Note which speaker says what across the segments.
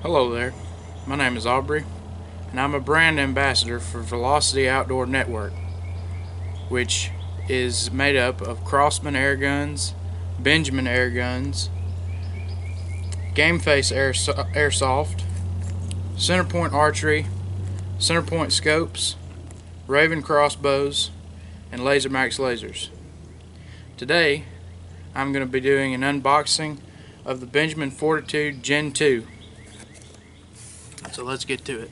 Speaker 1: Hello there, my name is Aubrey, and I'm a brand ambassador for Velocity Outdoor Network, which is made up of Crosman Airguns, Benjamin Airguns, Gameface Airsoft, Centerpoint Archery, Centerpoint Scopes, Ravin Crossbows, and Lasermax lasers. Today, I'm going to be doing an unboxing of the Benjamin Fortitude Gen2. So let's get to it.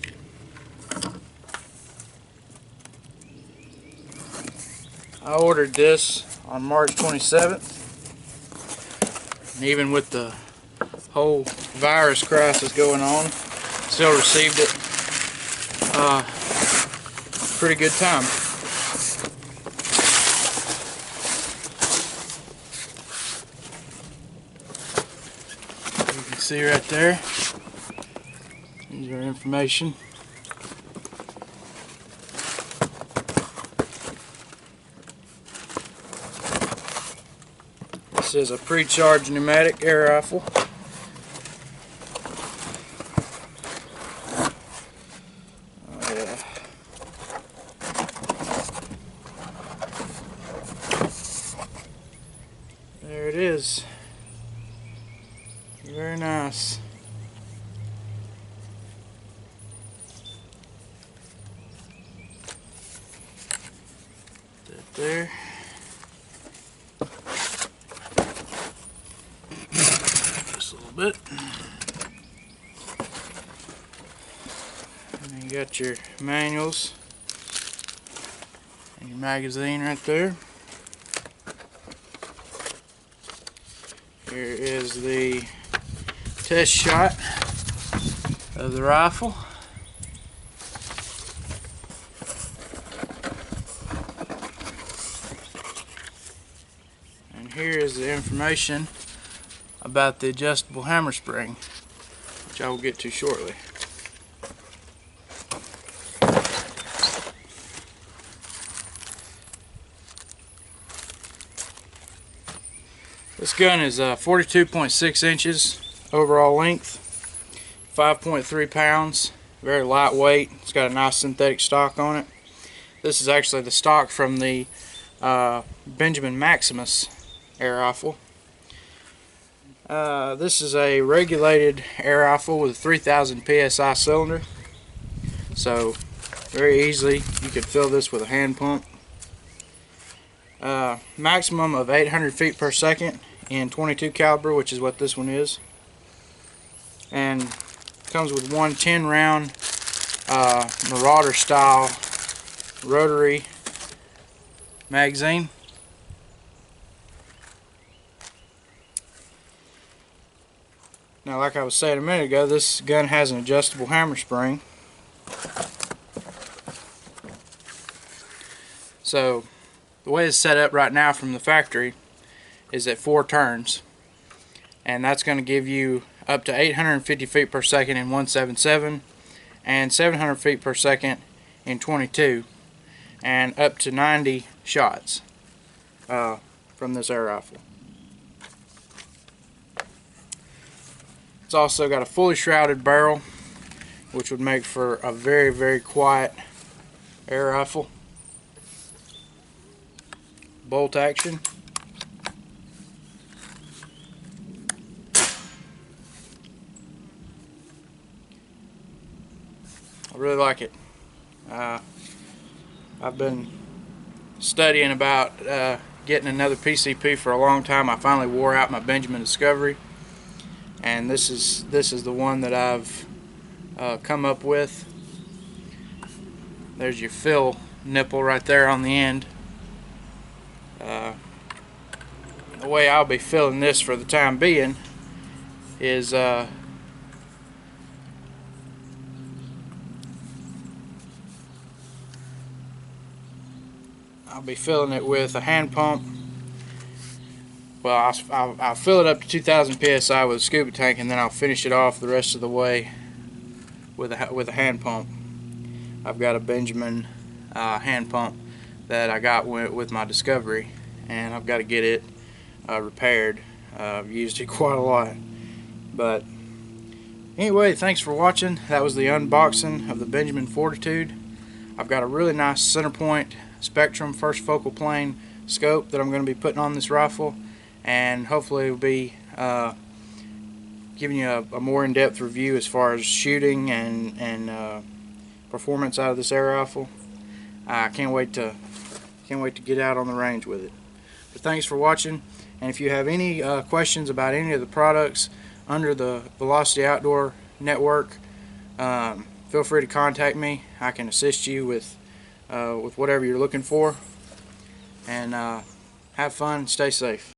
Speaker 1: I ordered this on March 27th, and even with the whole virus crisis going on, still received it pretty good time. You can see right there, these are information. This is a pre-charged pneumatic air rifle. Oh yeah. There it is. Very nice. That there. Just a little bit. And then you got your manuals and your magazine right there. Here is the test shot of the rifle. And here is the information about the adjustable hammer spring, which I will get to shortly. This gun is 42.6 inches overall length, 5.3 pounds, very lightweight. It's got a nice synthetic stock on it. This is actually the stock from the Benjamin Maximus air rifle. This is a regulated air rifle with a 3000 psi cylinder, so very easily you could fill this with a hand pump. Maximum of 800 feet per second in 22 caliber, which is what this one is, and comes with one 10 round Marauder style rotary magazine. Now, like I was saying a minute ago, this gun has an adjustable hammer spring. So the way it's set up right now from the factory is at 4 turns, and that's going to give you up to 850 feet per second in 177 and 700 feet per second in 22, and up to 90 shots from this air rifle. It's also got a fully shrouded barrel, which would make for a very, very quiet air rifle. Bolt action. I really like it. I've been studying about getting another PCP for a long time. I finally wore out my Benjamin Discovery, and this is the one that I've come up with. There's your fill nipple right there on the end. The way I'll be filling this for the time being is I'll be filling it with a hand pump. Well, I'll fill it up to 2000 psi with a scuba tank, and then I'll finish it off the rest of the way with a hand pump. I've got a Benjamin hand pump that I got with my Discovery, and I've got to get it repaired. I've used it quite a lot, but Anyway, thanks for watching. That was the unboxing of the Benjamin Fortitude. I've got a really nice Centerpoint Spectrum first focal plane scope that I'm going to be putting on this rifle, and hopefully it will be giving you a more in-depth review as far as shooting and performance out of this air rifle. I can't wait to get out on the range with it. But thanks for watching, and if you have any questions about any of the products under the Velocity Outdoor network, feel free to contact me. I can assist you with whatever you're looking for, and have fun and stay safe.